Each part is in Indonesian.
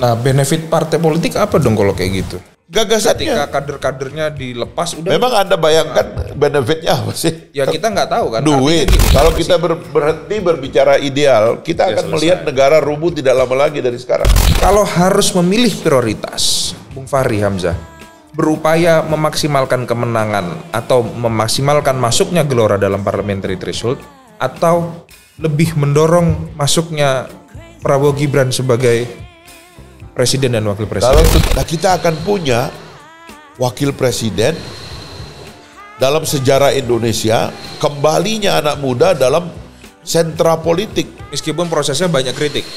Nah, benefit partai politik apa dong kalau kayak gitu? Gagasannya. Ketika kader-kadernya dilepas udah. Memang Anda bayangkan benefitnya apa sih? Ya kita nggak tahu kan. Duit. Gini, kalau kita berhenti berbicara ideal, kita akan melihat negara rubuh tidak lama lagi dari sekarang. Kalau harus memilih prioritas, Bung Fahri Hamzah, berupaya memaksimalkan kemenangan atau memaksimalkan masuknya Gelora dalam parliamentary threshold, atau lebih mendorong masuknya Prabowo Gibran sebagai presiden dan wakil presiden. Kalau kita akan punya wakil presiden dalam sejarah Indonesia, kembalinya anak muda dalam sentra politik. Meskipun prosesnya banyak kritik.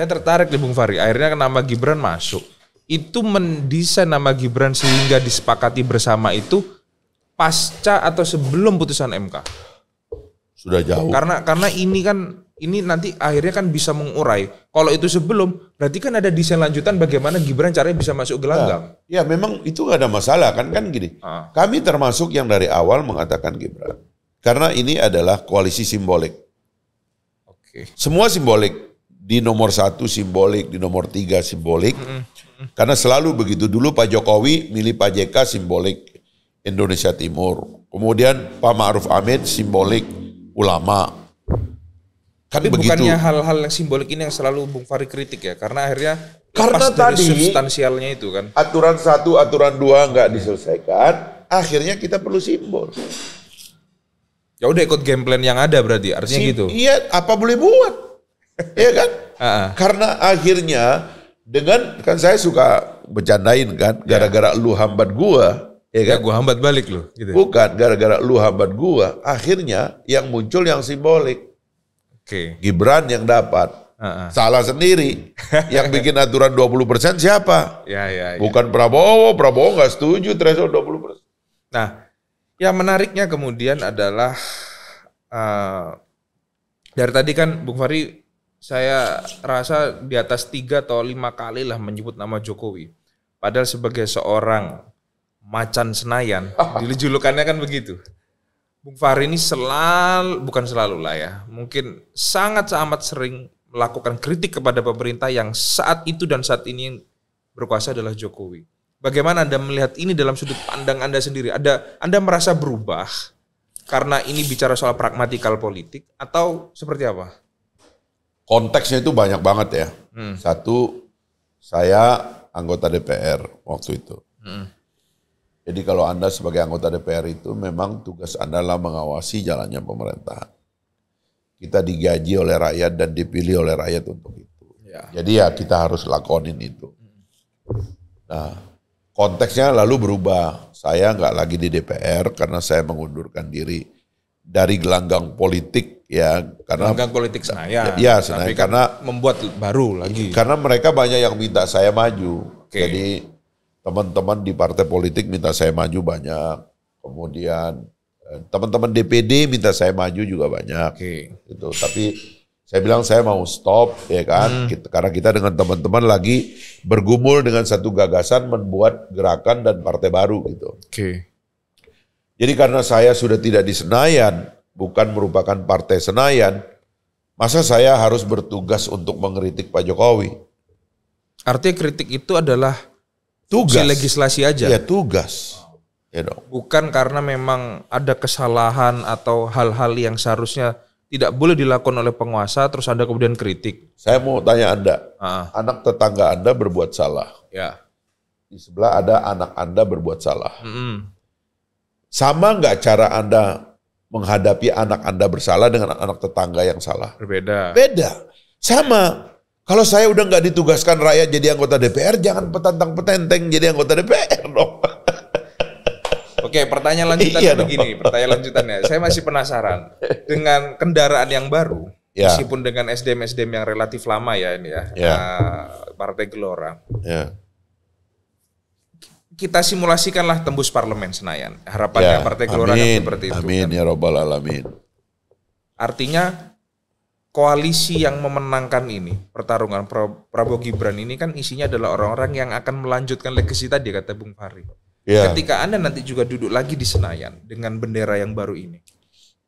Saya tertarik nih Bung Fahri, akhirnya nama Gibran masuk. Itu mendesain nama Gibran sehingga disepakati bersama itu pasca atau sebelum putusan MK? Sudah jauh. Karena ini nanti akhirnya kan bisa mengurai. Kalau itu sebelum, berarti kan ada desain lanjutan bagaimana Gibran caranya bisa masuk gelanggang. Ya memang itu gak ada masalah kan gini. Kami termasuk yang dari awal mengatakan Gibran. Karena ini adalah koalisi simbolik. Oke. Semua simbolik. Di nomor 1 simbolik, di nomor 3 simbolik. Karena selalu begitu. Dulu Pak Jokowi milih Pak JK simbolik Indonesia Timur. Kemudian Pak Ma'ruf Amin simbolik ulama. Kan tapi begitu. Bukannya hal-hal yang simbolik ini yang selalu Bung Fahri kritik ya? Karena akhirnya karena dari tadi substansialnya itu kan. Aturan 1, aturan 2 nggak diselesaikan. Akhirnya kita perlu simbol. Ya udah ikut game plan yang ada berarti artinya gitu. Iya, apa boleh buat? Iya kan? Karena akhirnya dengan kan saya suka bercandain kan, gara-gara lu hambat gua, ya kan? Ya gua hambat balik lu. Gitu. Bukan, gara-gara lu hambat gua, akhirnya yang muncul yang simbolik. Oke. Gibran yang dapat, salah sendiri. Yang bikin aturan 20% siapa? Ya. Bukan Prabowo nggak setuju threshold 20%. Nah, yang menariknya kemudian adalah dari tadi kan Bung Fahri, saya rasa di atas 3 atau 5 kali lah menyebut nama Jokowi. Padahal sebagai seorang macan Senayan, julukannya kan begitu. Bung Fahri ini bukan selalu lah ya, mungkin sangat amat sering melakukan kritik kepada pemerintah yang saat itu dan saat ini yang berkuasa adalah Jokowi. Bagaimana Anda melihat ini dalam sudut pandang Anda sendiri? Anda merasa berubah karena ini bicara soal pragmatikal politik atau seperti apa? Konteksnya itu banyak banget ya. Satu, saya anggota DPR waktu itu. Jadi kalau Anda sebagai anggota DPR itu memang tugas Anda adalah mengawasi jalannya pemerintahan. Kita digaji oleh rakyat dan dipilih oleh rakyat untuk itu. Ya. Jadi ya kita harus lakonin itu. Nah, konteksnya lalu berubah. Saya nggak lagi di DPR karena saya mengundurkan diri dari gelanggang politik ya, karena gelanggang politik Senayan. Ya, Senayan karena membuat baru lagi. Karena mereka banyak yang minta saya maju. Jadi teman-teman di partai politik minta saya maju banyak. Kemudian teman-teman DPD minta saya maju juga banyak. Gitu. Tapi saya bilang saya mau stop ya kan. Karena kita dengan teman-teman lagi bergumul dengan satu gagasan membuat gerakan dan partai baru gitu. Jadi karena saya sudah tidak di Senayan, bukan merupakan partai Senayan, masa saya harus bertugas untuk mengkritik Pak Jokowi? Artinya kritik itu adalah tugas legislasi aja? Ya tugas. Ya dong. Bukan karena memang ada kesalahan atau hal-hal yang seharusnya tidak boleh dilakukan oleh penguasa, terus Anda kemudian kritik. Saya mau tanya Anda, anak tetangga Anda berbuat salah. Ya. Di sebelah ada anak Anda berbuat salah. Sama nggak cara Anda menghadapi anak Anda bersalah dengan anak tetangga yang salah? Berbeda. Beda. Sama. Kalau saya udah nggak ditugaskan rakyat jadi anggota DPR, jangan petantang-petenteng jadi anggota DPR dong. Oke, pertanyaan lanjutannya begini. Pertanyaan lanjutannya, saya masih penasaran dengan kendaraan yang baru. Meskipun dengan SDM yang relatif lama ya ini ya, Partai Gelora. Ya. Kita simulasikanlah tembus parlemen Senayan. Harapannya Partai Gelora kan seperti itu. Amin ya Rabbal Alamin. Artinya koalisi yang memenangkan ini, pertarungan Prabowo Gibran ini kan isinya adalah orang-orang yang akan melanjutkan legasi tadi kata Bung Fahri. Ketika Anda nanti juga duduk lagi di Senayan dengan bendera yang baru ini,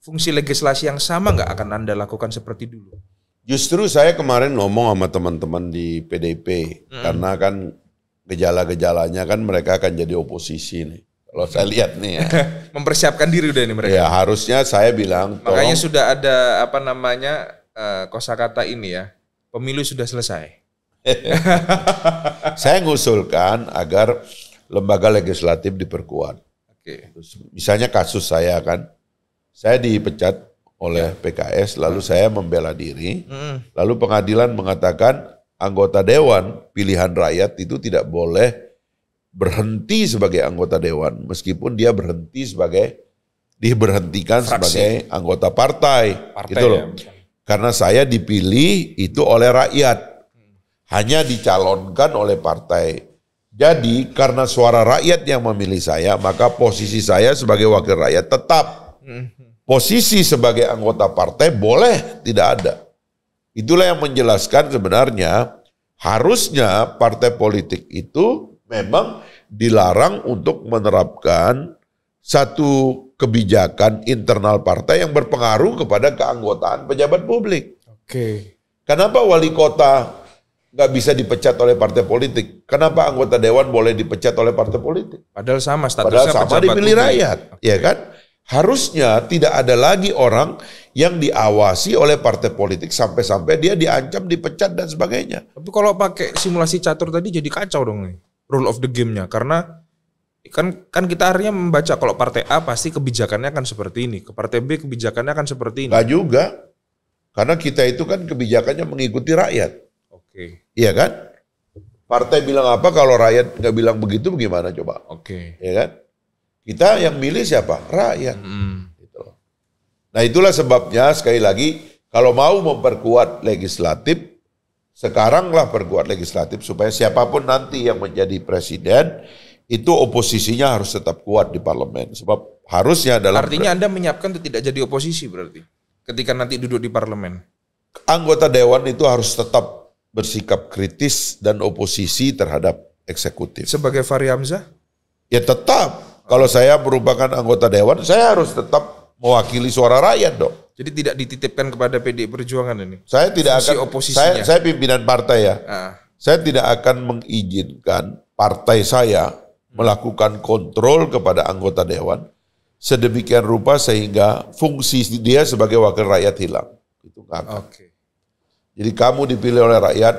fungsi legislasi yang sama nggak akan Anda lakukan seperti dulu? Justru saya kemarin ngomong sama teman-teman di PDIP, karena kan gejala-gejalanya kan mereka akan jadi oposisi nih. Kalau saya lihat nih ya. Mempersiapkan diri udah ini mereka. Ya harusnya saya bilang. Makanya sudah ada kosakata ini ya, pemilu sudah selesai. Saya ngusulkan agar lembaga legislatif diperkuat. Misalnya kasus saya kan, saya dipecat oleh PKS, lalu saya membela diri, lalu pengadilan mengatakan anggota dewan pilihan rakyat itu tidak boleh berhenti sebagai anggota dewan meskipun dia diberhentikan fraksi, sebagai anggota partai gitu loh. Ya. Karena saya dipilih itu oleh rakyat. Hanya dicalonkan oleh partai. Jadi karena suara rakyat yang memilih saya, maka posisi saya sebagai wakil rakyat tetap. Posisi sebagai anggota partai boleh tidak ada. Itulah yang menjelaskan sebenarnya harusnya partai politik itu memang dilarang untuk menerapkan satu kebijakan internal partai yang berpengaruh kepada keanggotaan pejabat publik. Kenapa wali kota nggak bisa dipecat oleh partai politik? Kenapa anggota dewan boleh dipecat oleh partai politik? Padahal sama statusnya, padahal sama dipilih rakyat, ya kan? Harusnya tidak ada lagi orang yang diawasi oleh partai politik sampai-sampai dia diancam, dipecat dan sebagainya. Tapi kalau pakai simulasi catur tadi jadi kacau dong nih, rule of the game-nya. Karena kan kita akhirnya membaca kalau partai A pasti kebijakannya akan seperti ini, ke partai B kebijakannya akan seperti ini. Nggak juga, karena kita itu kan kebijakannya mengikuti rakyat. Iya kan? Partai bilang apa kalau rakyat nggak bilang begitu bagaimana coba? Iya kan? Kita yang milih siapa? Rakyat. Gitu. Nah itulah sebabnya sekali lagi kalau mau memperkuat legislatif, sekaranglah perkuat legislatif supaya siapapun nanti yang menjadi presiden itu oposisinya harus tetap kuat di parlemen. Sebab harusnya dalam... Artinya Anda menyiapkan untuk tidak jadi oposisi berarti? Ketika nanti duduk di parlemen? Anggota dewan itu harus tetap bersikap kritis dan oposisi terhadap eksekutif. Sebagai Fahri Hamzah? Ya tetap. Kalau saya merupakan anggota dewan, saya harus tetap mewakili suara rakyat dong. Jadi tidak dititipkan kepada PDI Perjuangan ini? Saya tidak akan, saya pimpinan partai ya. Saya tidak akan mengizinkan partai saya melakukan kontrol kepada anggota dewan sedemikian rupa sehingga fungsi dia sebagai wakil rakyat hilang. Itu nggak akan. Jadi kamu dipilih oleh rakyat,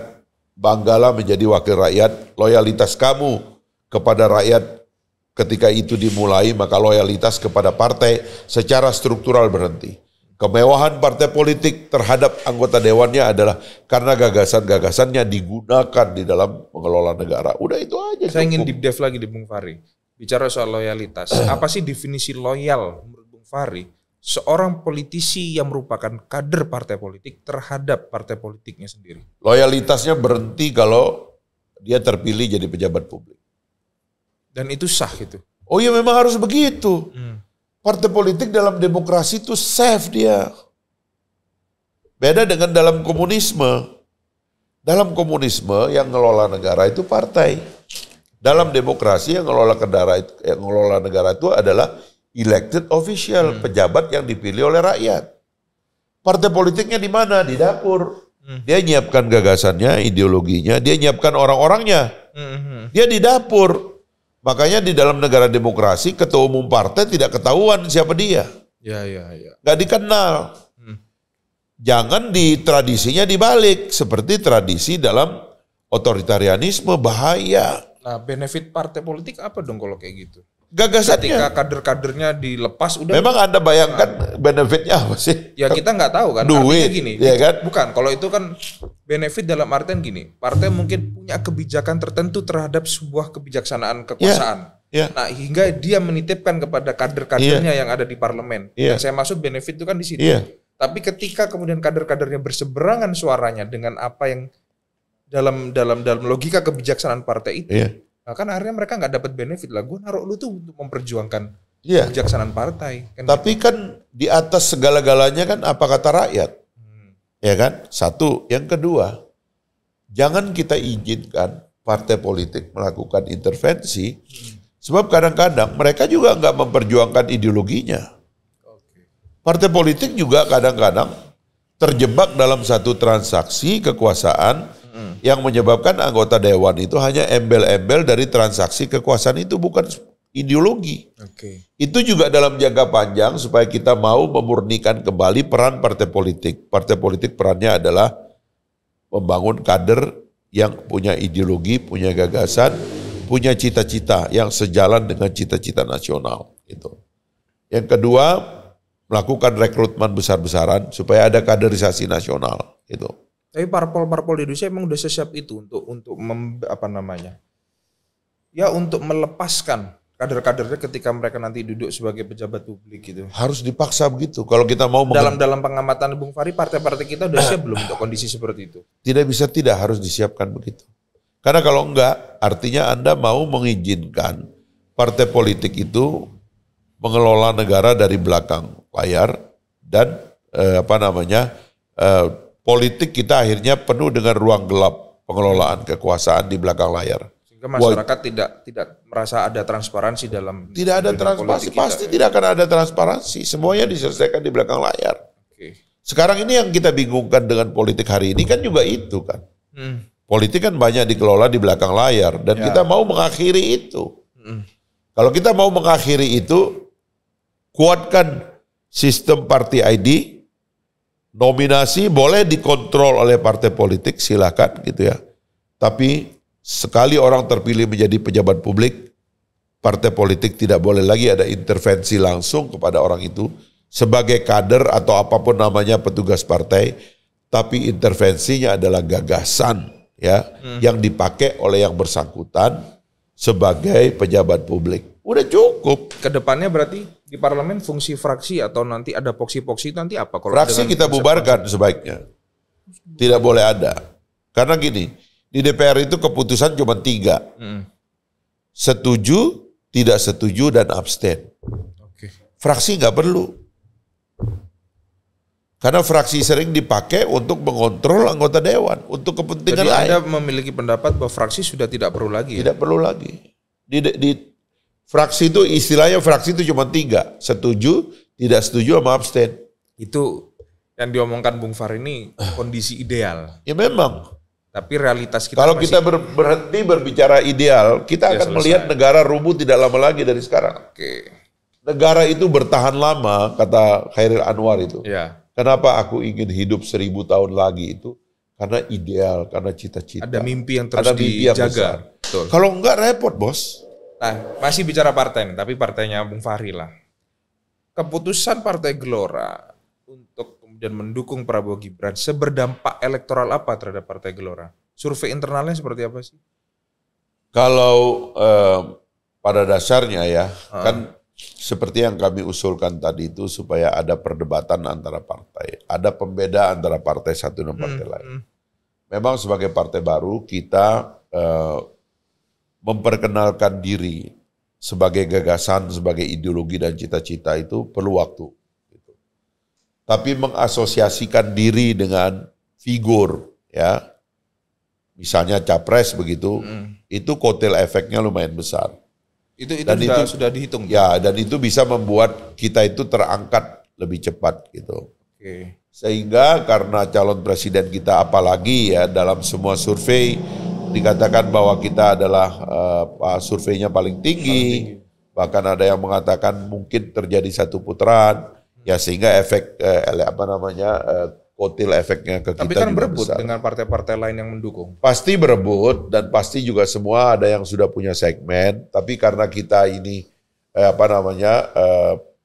banggalah menjadi wakil rakyat, loyalitas kamu kepada rakyat ketika itu dimulai, maka loyalitas kepada partai secara struktural berhenti. Kemewahan partai politik terhadap anggota dewannya adalah karena gagasan-gagasannya digunakan di dalam mengelola negara. Udah itu aja. Saya ingin deep dive lagi di Bung Fahri. Bicara soal loyalitas. Apa sih definisi loyal menurut Bung Fahri? Seorang politisi yang merupakan kader partai politik terhadap partai politiknya sendiri. Loyalitasnya berhenti kalau dia terpilih jadi pejabat publik. Dan itu sah gitu? Oh iya memang harus begitu. Partai politik dalam demokrasi itu safe dia. Beda dengan dalam komunisme. Dalam komunisme yang ngelola negara itu partai. Dalam demokrasi yang ngelola negara itu adalah elected official, pejabat yang dipilih oleh rakyat. Partai politiknya di mana? Di dapur. Dia nyiapkan gagasannya, ideologinya, dia nyiapkan orang-orangnya. Dia di dapur. Makanya di dalam negara demokrasi ketua umum partai tidak ketahuan siapa dia. Gak dikenal. Jangan di tradisinya dibalik seperti tradisi dalam otoritarianisme, bahaya. Nah, benefit partai politik apa dong kalau kayak gitu? Gagasannya. Ketika kader-kadernya dilepas udah. Memang Anda bayangkan benefitnya apa sih? Ya kita nggak tahu kan. Duit, gini. Ya kan? Bukan, kalau itu kan benefit dalam artian gini. Partai mungkin punya kebijakan tertentu terhadap sebuah kebijaksanaan kekuasaan. Nah, hingga dia menitipkan kepada kader-kadernya yang ada di parlemen. Yang saya maksud benefit itu kan di situ. Tapi ketika kemudian kader-kadernya berseberangan suaranya dengan apa yang dalam logika kebijaksanaan partai itu, nah kan akhirnya mereka nggak dapat benefit lah. Gue naruh lu tuh untuk memperjuangkan kebijaksanaan partai. Kan tapi gitu. Kan di atas segala-galanya kan apa kata rakyat, ya kan? Satu, yang kedua, jangan kita izinkan partai politik melakukan intervensi, sebab kadang-kadang mereka juga nggak memperjuangkan ideologinya. Partai politik juga kadang-kadang terjebak dalam satu transaksi kekuasaan yang menyebabkan anggota dewan itu hanya embel-embel dari transaksi kekuasaan itu, bukan ideologi. Itu juga dalam jangka panjang supaya kita mau memurnikan kembali peran partai politik. Partai politik perannya adalah membangun kader yang punya ideologi, punya gagasan, punya cita-cita yang sejalan dengan cita-cita nasional. Gitu. Yang kedua, melakukan rekrutmen besar-besaran supaya ada kaderisasi nasional. Gitu. Tapi parpol-parpol di Indonesia emang udah sesiap itu untuk untuk melepaskan kader-kadernya ketika mereka nanti duduk sebagai pejabat publik gitu. Harus dipaksa begitu. Kalau kita mau dalam pengamatan Bung Fahri, partai-partai kita udah siap belum untuk kondisi seperti itu? Tidak harus disiapkan begitu. Karena kalau enggak, artinya Anda mau mengizinkan partai politik itu mengelola negara dari belakang layar dan politik kita akhirnya penuh dengan ruang gelap pengelolaan kekuasaan di belakang layar. Sehingga masyarakat tidak merasa ada transparansi dalam. Tidak ada transparansi, pasti tidak akan ada transparansi. Semuanya diselesaikan di belakang layar. Sekarang ini yang kita bingungkan dengan politik hari ini kan juga itu kan. Politik kan banyak dikelola di belakang layar dan kita mau mengakhiri itu. Kalau kita mau mengakhiri itu, kuatkan sistem party ID. Nominasi boleh dikontrol oleh partai politik, silakan gitu ya. Tapi sekali orang terpilih menjadi pejabat publik, partai politik tidak boleh lagi ada intervensi langsung kepada orang itu sebagai kader atau apapun namanya petugas partai, tapi intervensinya adalah gagasan ya yang dipakai oleh yang bersangkutan sebagai pejabat publik. Udah cukup. Kedepannya berarti di parlemen fungsi fraksi atau nanti ada poksi-poksi nanti apa? Kalau fraksi kita bubarkan sebaiknya. Tidak boleh ada. Karena gini, di DPR itu keputusan cuma 3. Setuju, tidak setuju, dan abstain. Fraksi nggak perlu. Karena fraksi sering dipakai untuk mengontrol anggota dewan, untuk kepentingan lain. Jadi Anda memiliki pendapat bahwa fraksi sudah tidak perlu lagi? Tidak perlu lagi. Fraksi itu istilahnya fraksi itu cuma 3, setuju, tidak setuju, sama abstain. Itu yang diomongkan Bung Fahri ini kondisi ideal. Ya memang. Tapi realitas kita kalau kita berhenti berbicara ideal, kita akan melihat negara rubuh tidak lama lagi dari sekarang. Negara itu bertahan lama, kata Khairil Anwar itu. Kenapa aku ingin hidup 1000 tahun lagi itu? Karena ideal, karena cita-cita. Ada mimpi yang terus dijaga. Kalau enggak repot, bos. Nah, masih bicara partai, tapi partainya Bung Fahri lah. Keputusan Partai Gelora untuk kemudian mendukung Prabowo Gibran seberdampak elektoral apa terhadap Partai Gelora? Survei internalnya seperti apa sih? Kalau pada dasarnya ya, kan seperti yang kami usulkan tadi itu supaya ada perdebatan antara partai. Ada pembeda antara partai satu dan partai lain. Memang sebagai partai baru kita memperkenalkan diri sebagai gagasan, sebagai ideologi dan cita-cita itu perlu waktu. Tapi mengasosiasikan diri dengan figur, ya, misalnya capres begitu, itu kotel efeknya lumayan besar. Itu sudah dihitung. Ya, dan itu bisa membuat kita itu terangkat lebih cepat gitu. Sehingga karena calon presiden kita apalagi ya dalam semua survei dikatakan bahwa kita adalah surveinya paling tinggi, bahkan ada yang mengatakan mungkin terjadi satu putaran, ya sehingga efek kotil efeknya ke kita. Tapi kan berebut besar. Dengan partai-partai lain yang mendukung. Pasti berebut dan pasti juga semua ada yang sudah punya segmen, tapi karena kita ini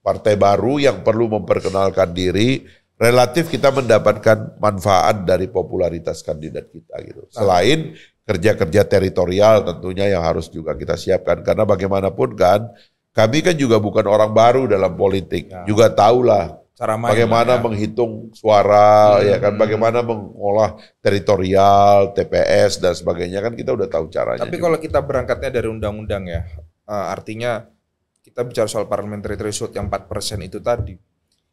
partai baru yang perlu memperkenalkan diri, relatif kita mendapatkan manfaat dari popularitas kandidat kita gitu. Selain kerja-kerja teritorial tentunya yang harus juga kita siapkan. Karena bagaimanapun kan, kami kan juga bukan orang baru dalam politik. Juga tahulah Cara main bagaimana menghitung suara, ya kan, bagaimana mengolah teritorial, TPS dan sebagainya, kan kita udah tahu caranya. Tapi kalau kita berangkatnya dari undang-undang ya, artinya kita bicara soal parliamentary threshold yang 4% itu tadi,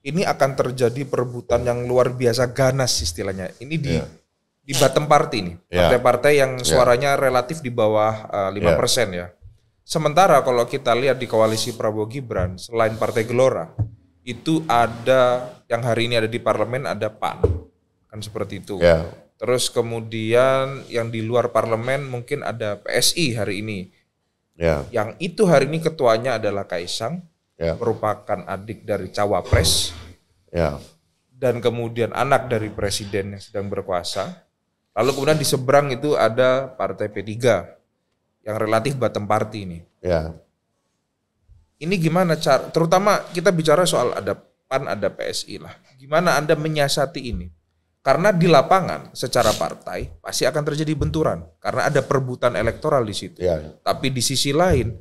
ini akan terjadi perebutan yang luar biasa ganas istilahnya. Ini di bottom party nih, partai-partai yang suaranya relatif di bawah 5% ya. Sementara kalau kita lihat di koalisi Prabowo Gibran, selain Partai Gelora, itu ada yang hari ini ada di parlemen, ada PAN, kan seperti itu. Terus kemudian yang di luar parlemen mungkin ada PSI hari ini. Yang itu hari ini ketuanya adalah Kaisang, merupakan adik dari Cawapres, dan kemudian anak dari presiden yang sedang berkuasa. Lalu kemudian di seberang itu ada Partai P3 yang relatif bottom party ini. Ini gimana cara, terutama kita bicara soal ada PAN, ada PSI lah. Gimana Anda menyiasati ini? Karena di lapangan secara partai pasti akan terjadi benturan karena ada perebutan elektoral di situ. Tapi di sisi lain,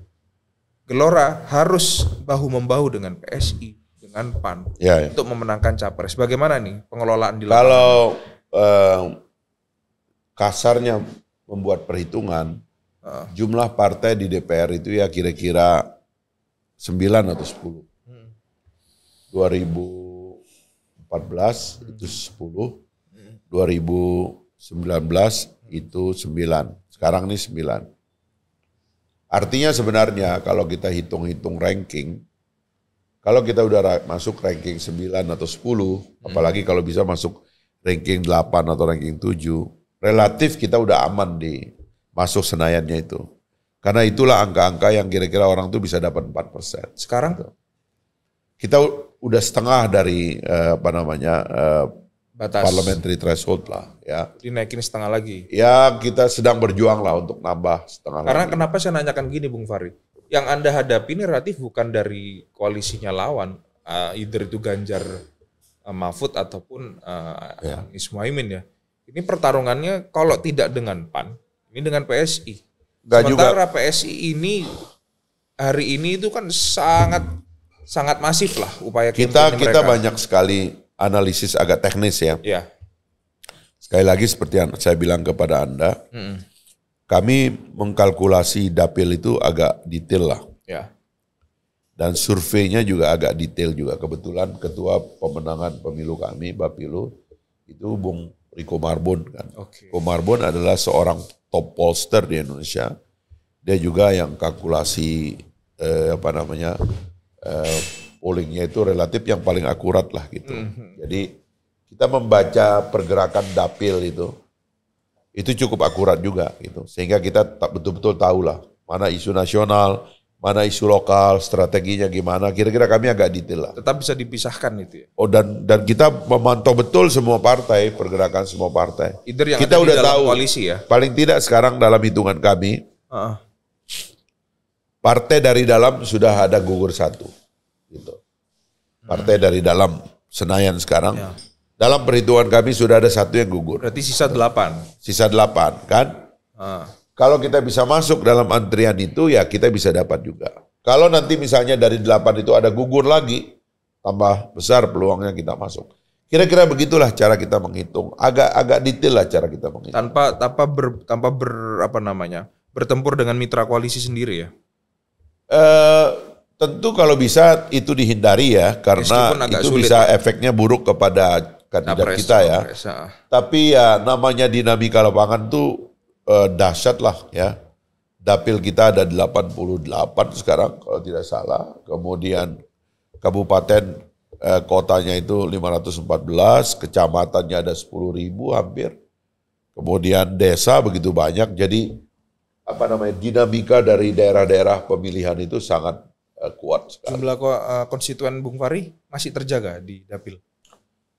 Gelora harus bahu-membahu dengan PSI, dengan PAN untuk memenangkan capres. Bagaimana nih pengelolaan di lapangan? Kalau kasarnya membuat perhitungan, jumlah partai di DPR itu ya kira-kira 9 atau 10. 2014 itu 10, 2019 itu 9, sekarang ini 9. Artinya sebenarnya kalau kita hitung-hitung ranking, kalau kita udah masuk ranking 9 atau 10, apalagi kalau bisa masuk ranking 8 atau ranking 7, relatif kita udah aman di masuk Senayannya itu. Karena itulah angka-angka yang kira-kira orang tuh bisa dapat 4%. Sekarang kita udah setengah dari batas parliamentary threshold lah, ya. Dinaikin setengah lagi. Ya kita sedang berjuang lah untuk nambah setengah. Karena lagi. Kenapa saya nanyakan gini, Bung Fahri? Yang Anda hadapi ini relatif bukan dari koalisinya lawan, either itu Ganjar Mahfud ataupun Anies Muhaimin ya. Ini pertarungannya kalau tidak dengan PAN, ini dengan PSI. Sementara PSI ini hari ini itu kan sangat masif lah upaya kita banyak sekali analisis agak teknis ya. Sekali lagi seperti yang saya bilang kepada Anda, kami mengkalkulasi dapil itu agak detail lah. Dan surveinya juga agak detail juga. Kebetulan ketua pemenangan pemilu kami, Bapilu, itu Bung Riko Marbun kan. Riko Marbun adalah seorang top pollster di Indonesia. Dia juga yang kalkulasi pollingnya itu relatif yang paling akurat lah gitu. Jadi kita membaca pergerakan dapil itu cukup akurat juga gitu. Sehingga kita betul-betul tahu lah mana isu nasional, mana isu lokal, strateginya gimana. Kira-kira kami agak detail lah. Tetap bisa dipisahkan itu ya. Oh dan kita memantau betul semua partai, pergerakan semua partai. Kita udah tahu koalisi ya. Paling tidak sekarang dalam hitungan kami, partai dari dalam sudah ada gugur 1. Gitu. Partai dari dalam Senayan sekarang, dalam perhitungan kami sudah ada 1 yang gugur. Berarti sisa 8. Sisa 8 kan? Kalau kita bisa masuk dalam antrian itu ya kita bisa dapat juga. Kalau nanti misalnya dari 8 itu ada gugur lagi, tambah besar peluangnya kita masuk. Kira-kira begitulah cara kita menghitung. Agak detail lah cara kita menghitung. Tanpa bertempur dengan mitra koalisi sendiri ya. Tentu kalau bisa itu dihindari ya, karena itu bisa efeknya buruk kepada kandidat kita ya. Tapi ya namanya dinamika lapangan tuh dahsyat lah ya. Dapil kita ada 88 sekarang kalau tidak salah. Kemudian kabupaten kotanya itu 514, kecamatannya ada 10.000 hampir. Kemudian desa begitu banyak. Jadi dinamika dari daerah-daerah pemilihan itu sangat kuat sekali. Jumlah konstituen Bung Fahri masih terjaga di dapil?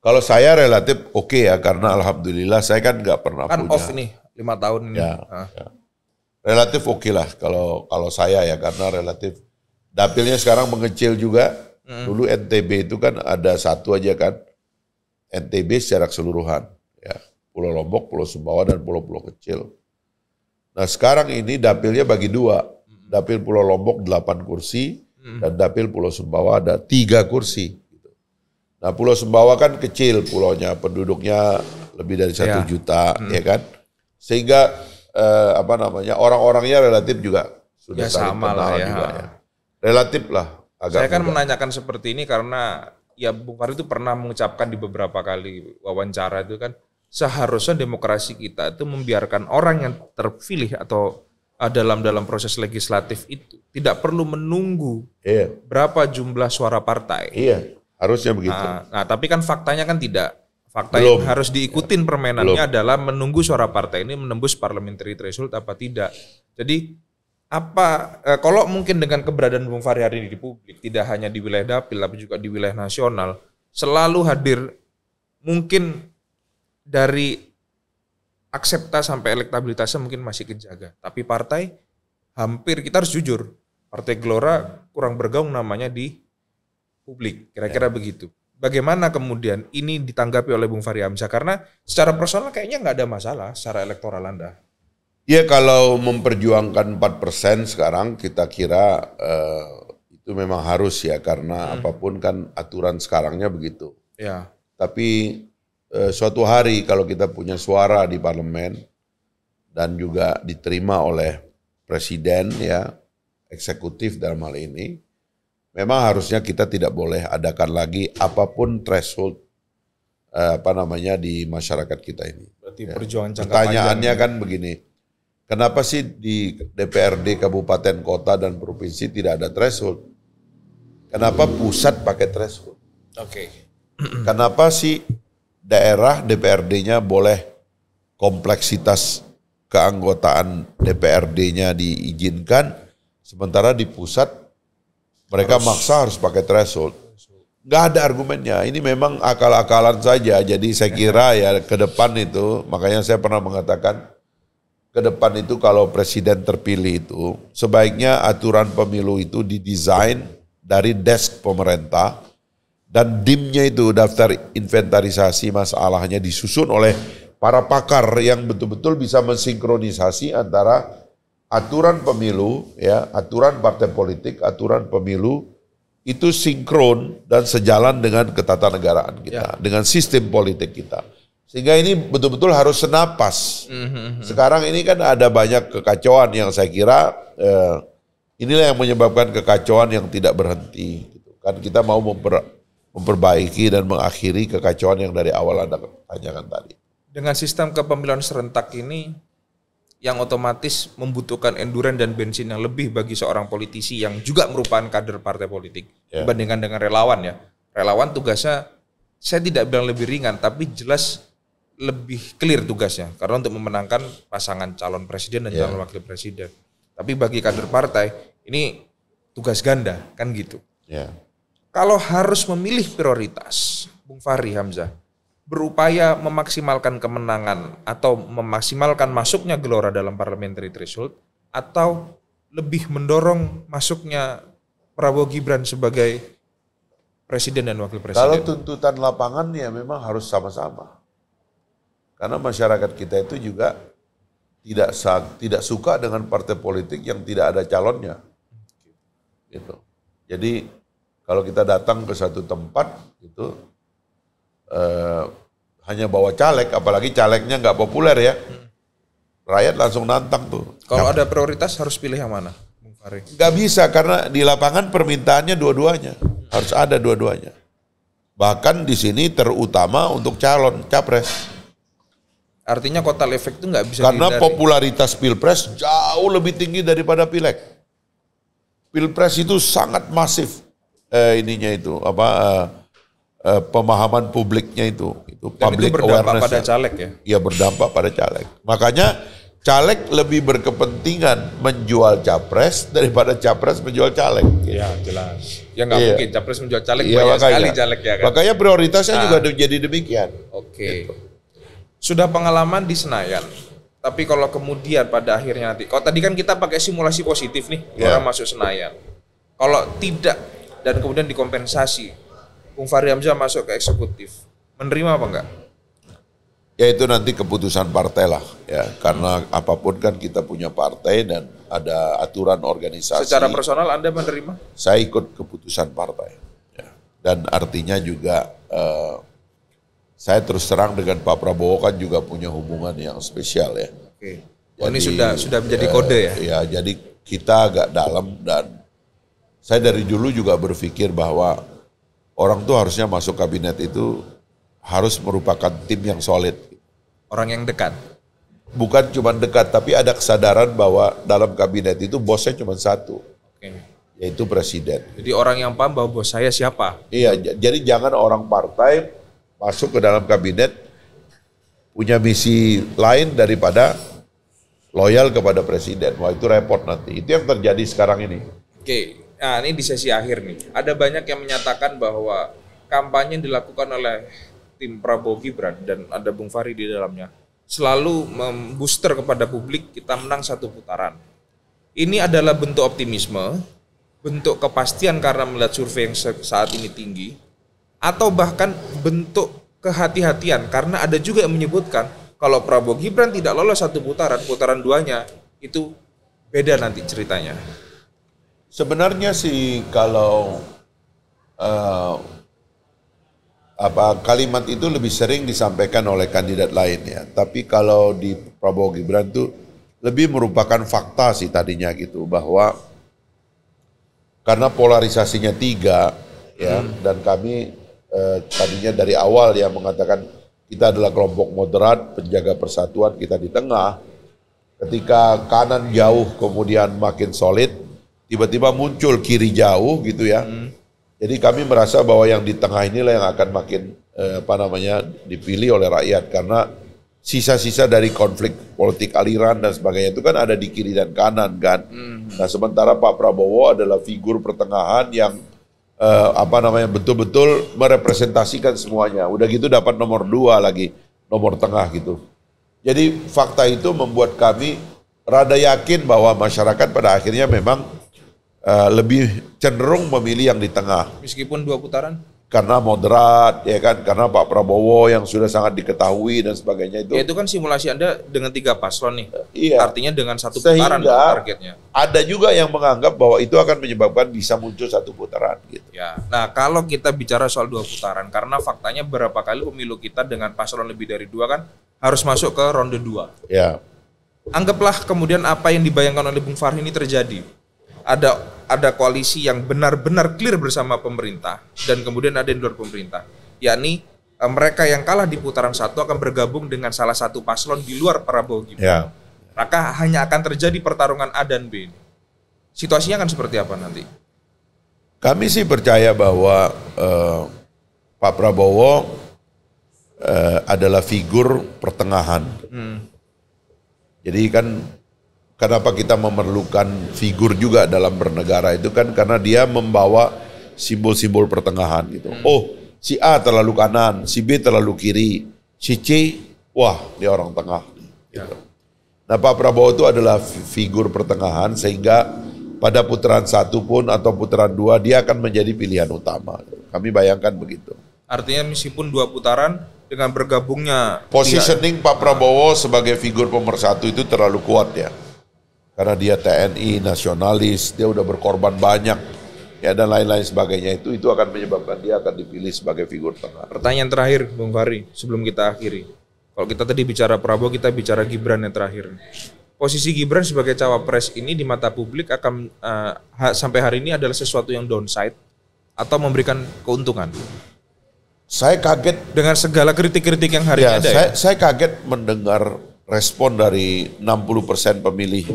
Kalau saya relatif oke ya, karena alhamdulillah saya kan nggak pernah punya. Off nih 5 tahun ini. Ya. Relatif oke lah kalau saya ya, karena relatif dapilnya sekarang mengecil juga. Dulu NTB itu kan ada 1 aja kan, NTB secara keseluruhan ya, Pulau Lombok, Pulau Sumbawa dan pulau-pulau kecil. Nah sekarang ini dapilnya bagi 2, dapil Pulau Lombok 8 kursi dan dapil Pulau Sumbawa ada 3 kursi. Nah Pulau Sumbawa kan kecil pulaunya, penduduknya lebih dari 1 juta, ya kan? Sehingga orang-orangnya relatif juga sudah saling kenal juga ya. Relatif lah. Saya kan menanyakan seperti ini karena ya Bung Fahri itu pernah mengucapkan di beberapa kali wawancara itu kan, seharusnya demokrasi kita itu membiarkan orang yang terpilih atau dalam proses legislatif itu tidak perlu menunggu berapa jumlah suara partai. Iya, harusnya begitu. Nah, tapi kan faktanya kan tidak. Fakta yang harus diikutin permenannya adalah menunggu suara partai ini menembus parliamentary threshold apa tidak. Jadi kalau mungkin dengan keberadaan Bung Fahri hari ini di publik, tidak hanya di wilayah dapil tapi juga di wilayah nasional, selalu hadir, mungkin dari akseptasi sampai elektabilitasnya mungkin masih kejaga. Tapi partai hampir, kita harus jujur, Partai Gelora kurang bergaung namanya di publik, kira-kira begitu. Bagaimana kemudian ini ditanggapi oleh Bung Fahri Hamzah? Karena secara personal kayaknya nggak ada masalah secara elektoral Anda. Ya kalau memperjuangkan 4% sekarang kita kira itu memang harus ya, karena apapun kan aturan sekarangnya begitu. Ya. Tapi suatu hari kalau kita punya suara di parlemen dan juga diterima oleh presiden ya, eksekutif dalam hal ini, memang harusnya kita tidak boleh adakan lagi apapun threshold di masyarakat kita ini. Berarti perjuangan jangka pertanyaannya panjang. Kan begini, kenapa sih di DPRD kabupaten kota dan provinsi tidak ada threshold? Kenapa pusat pakai threshold? Oke. Kenapa sih daerah DPRD-nya boleh kompleksitas keanggotaan DPRD-nya diizinkan, sementara di pusat mereka maksa harus pakai threshold. Nggak ada argumennya. Ini memang akal-akalan saja. Jadi saya kira ya ke depan itu, makanya saya pernah mengatakan ke depan itu kalau presiden terpilih itu, sebaiknya aturan pemilu itu didesain dari desk pemerintah dan DIM-nya itu, daftar inventarisasi masalahnya, disusun oleh para pakar yang betul-betul bisa mensinkronisasi antara aturan pemilu, ya, aturan partai politik, aturan pemilu itu sinkron dan sejalan dengan ketatanegaraan kita, dengan sistem politik kita. Sehingga ini betul-betul harus senapas. Sekarang ini kan ada banyak kekacauan yang saya kira inilah yang menyebabkan kekacauan yang tidak berhenti. Kan kita mau memperbaiki dan mengakhiri kekacauan yang dari awal Anda tanyakan tadi. Dengan sistem kepemiluan serentak ini, yang otomatis membutuhkan endurance dan bensin yang lebih bagi seorang politisi yang juga merupakan kader partai politik dibandingkan dengan relawan ya. Relawan tugasnya saya tidak bilang lebih ringan, tapi jelas lebih clear tugasnya karena untuk memenangkan pasangan calon presiden dan calon wakil presiden. Tapi bagi kader partai ini tugas ganda kan gitu. Kalau harus memilih prioritas, Bung Fahri Hamzah berupaya memaksimalkan kemenangan atau memaksimalkan masuknya Gelora dalam parliamentary threshold atau lebih mendorong masuknya Prabowo Gibran sebagai presiden dan wakil presiden? Kalau tuntutan lapangan ya memang harus sama-sama. Karena masyarakat kita itu juga tidak suka dengan partai politik yang tidak ada calonnya. Gitu. Jadi kalau kita datang ke satu tempat itu hanya bawa caleg, apalagi calegnya nggak populer ya, rakyat langsung nantang tuh. Kalau ada prioritas harus pilih yang mana, Bung Fahri? Nggak bisa karena di lapangan permintaannya dua-duanya, harus ada dua-duanya. Bahkan di sini terutama untuk calon capres. Artinya kotel efek itu nggak bisa karena dihindari. Popularitas pilpres jauh lebih tinggi daripada pileg. Pilpres itu sangat masif pemahaman publiknya itu dan public itu berdampak awareness pada caleg ya? Iya, berdampak pada caleg. Makanya caleg lebih berkepentingan menjual capres daripada capres menjual caleg. Iya, jelas. Ya nggak mungkin capres menjual caleg, banyak makanya, sekali caleg ya kan. Makanya prioritasnya juga jadi demikian. Oke. Sudah pengalaman di Senayan. Tapi kalau kemudian pada akhirnya nanti, kalau tadi kan kita pakai simulasi positif nih, orang masuk Senayan. Kalau tidak dan kemudian dikompensasi, Bung Fahri Hamzah masuk ke eksekutif, menerima apa enggak? Ya itu nanti keputusan partai lah ya, karena apapun kan kita punya partai dan ada aturan organisasi. Secara personal Anda menerima? Saya ikut keputusan partai ya. Dan artinya juga saya terus terang dengan Pak Prabowo kan juga punya hubungan yang spesial ya. Oke. Oh, ini sudah menjadi kode ya? Ya, jadi kita agak dalam dan saya dari dulu juga berpikir bahwa orang tuh harusnya masuk kabinet itu harus merupakan tim yang solid. Orang yang dekat? Bukan cuma dekat, tapi ada kesadaran bahwa dalam kabinet itu bosnya cuma satu, yaitu presiden. Jadi orang yang paham bahwa bos saya siapa? Iya, jadi jangan orang partai masuk ke dalam kabinet punya misi lain daripada loyal kepada presiden. Wah, itu repot nanti. Itu yang terjadi sekarang ini. Oke. Nah, ini di sesi akhir nih. Ada banyak yang menyatakan bahwa kampanye yang dilakukan oleh tim Prabowo Gibran dan ada Bung Fahri di dalamnya selalu membooster kepada publik kita menang satu putaran. Ini adalah bentuk optimisme, bentuk kepastian karena melihat survei yang saat ini tinggi, atau bahkan bentuk kehati-hatian karena ada juga yang menyebutkan kalau Prabowo Gibran tidak lolos satu putaran, putaran duanya itu beda nanti ceritanya. Sebenarnya sih kalau kalimat itu lebih sering disampaikan oleh kandidat lain ya. Tapi kalau di Prabowo Gibran itu lebih merupakan fakta sih tadinya gitu, bahwa karena polarisasinya 3 ya, dan kami tadinya dari awal ya mengatakan kita adalah kelompok moderat, penjaga persatuan, kita di tengah. Ketika kanan jauh kemudian makin solid, tiba-tiba muncul kiri jauh gitu ya. Jadi kami merasa bahwa yang di tengah inilah yang akan makin dipilih oleh rakyat, karena sisa-sisa dari konflik politik aliran dan sebagainya itu kan ada di kiri dan kanan kan. Nah, sementara Pak Prabowo adalah figur pertengahan yang betul-betul merepresentasikan semuanya. Udah gitu dapat nomor 2 lagi, nomor tengah gitu. Jadi fakta itu membuat kami rada yakin bahwa masyarakat pada akhirnya memang lebih cenderung memilih yang di tengah. Meskipun 2 putaran? Karena moderat, ya kan, karena Pak Prabowo yang sudah sangat diketahui dan sebagainya itu. Ya, itu kan simulasi Anda dengan 3 paslon nih. Iya. Artinya dengan 1 putaran targetnya. Ada juga yang menganggap bahwa itu akan menyebabkan bisa muncul 1 putaran gitu. Ya. Nah, kalau kita bicara soal 2 putaran, karena faktanya berapa kali pemilu kita dengan paslon lebih dari 2 kan harus masuk ke ronde 2. Ya. Anggaplah kemudian apa yang dibayangkan oleh Bung Fahri ini terjadi. Ada koalisi yang benar-benar clear bersama pemerintah dan kemudian ada yang di luar pemerintah, yakni mereka yang kalah di putaran 1 akan bergabung dengan salah satu paslon di luar Prabowo Gibran. Maka hanya akan terjadi pertarungan A dan B. Situasinya akan seperti apa nanti? Kami sih percaya bahwa Pak Prabowo adalah figur pertengahan. Jadi kan kenapa kita memerlukan figur juga dalam bernegara itu kan karena dia membawa simbol-simbol pertengahan gitu. Oh, si A terlalu kanan, si B terlalu kiri, si C, wah dia orang tengah. Gitu. Nah, Pak Prabowo itu adalah figur pertengahan sehingga pada putaran 1 pun atau putaran 2 dia akan menjadi pilihan utama. Kami bayangkan begitu. Artinya meskipun 2 putaran dengan bergabungnya positioning Pak Prabowo sebagai figur pemersatu itu terlalu kuat ya. Karena dia TNI, nasionalis, dia udah berkorban banyak, ya dan lain-lain sebagainya itu akan menyebabkan dia akan dipilih sebagai figur tengah. Pertanyaan terakhir, Bung Fahri, sebelum kita akhiri. Kalau kita tadi bicara Prabowo, kita bicara Gibran yang terakhir. Posisi Gibran sebagai cawapres ini di mata publik akan sampai hari ini adalah sesuatu yang downside atau memberikan keuntungan. Saya kaget dengan segala kritik-kritik yang hari ini ada. Saya kaget mendengar respon dari 60% pemilih,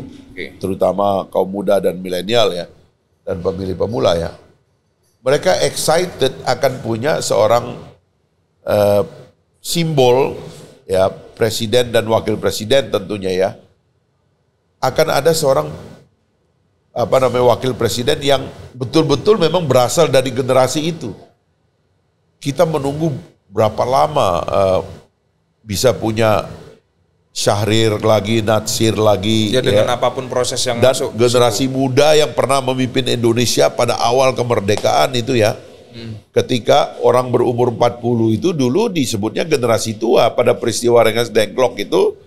terutama kaum muda dan milenial ya, dan pemilih pemula ya. Mereka excited akan punya seorang simbol ya, presiden dan wakil presiden tentunya ya. Akan ada seorang wakil presiden yang betul-betul memang berasal dari generasi itu. Kita menunggu berapa lama bisa punya Syahrir lagi, Natsir lagi. Ya dengan apapun proses yang dan masuk. Generasi muda yang pernah memimpin Indonesia pada awal kemerdekaan itu ya. Ketika orang berumur 40 itu dulu disebutnya generasi tua. Pada peristiwa Rengas Dengklok itu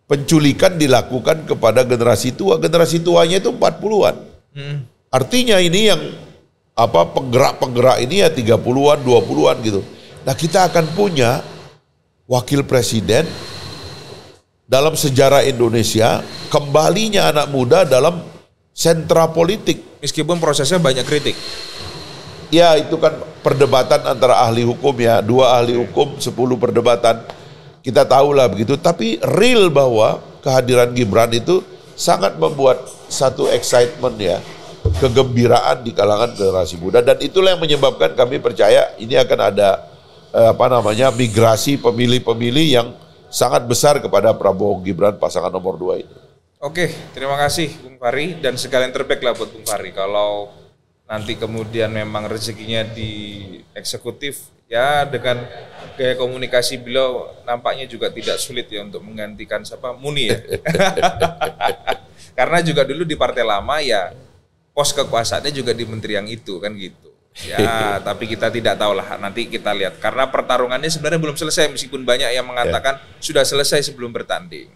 penculikan dilakukan kepada generasi tua. Generasi tuanya itu 40-an. Artinya ini yang penggerak-penggerak ini ya 30-an, 20-an gitu. Nah, kita akan punya wakil presiden dalam sejarah Indonesia, kembalinya anak muda dalam sentra politik. Meskipun prosesnya banyak kritik. Ya, itu kan perdebatan antara ahli hukum ya, 2 ahli hukum, 10 perdebatan. Kita tahulah begitu, tapi real bahwa kehadiran Gibran itu sangat membuat satu excitement ya, kegembiraan di kalangan generasi muda, dan itulah yang menyebabkan kami percaya ini akan ada migrasi pemilih-pemilih yang sangat besar kepada Prabowo Gibran pasangan nomor 2 ini. Oke, terima kasih Bung Fahri, dan segala yang terbaik lah buat Bung Fahri. Kalau nanti kemudian memang rezekinya di eksekutif, ya dengan gaya komunikasi beliau nampaknya juga tidak sulit ya untuk menggantikan siapa, Muni ya. Karena juga dulu di partai lama ya pos kekuasaannya juga di menteri yang itu kan gitu. Ya, tapi kita tidak tahu lah, nanti kita lihat. Karena pertarungannya sebenarnya belum selesai, meskipun banyak yang mengatakan sudah selesai sebelum bertanding.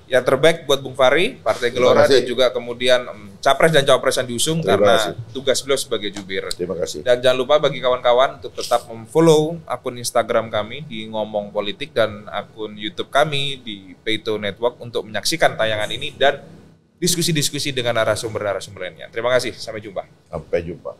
Yang terbaik buat Bung Fahri, Partai Gelora, dan juga kemudian capres dan cawapres yang diusung karena tugas beliau sebagai jubir. Terima kasih. Dan jangan lupa bagi kawan-kawan untuk tetap memfollow akun Instagram kami di Ngomong Politik dan akun YouTube kami di Peito Network untuk menyaksikan tayangan ini dan diskusi-diskusi dengan narasumber-narasumber lainnya. Terima kasih, sampai jumpa. Sampai jumpa.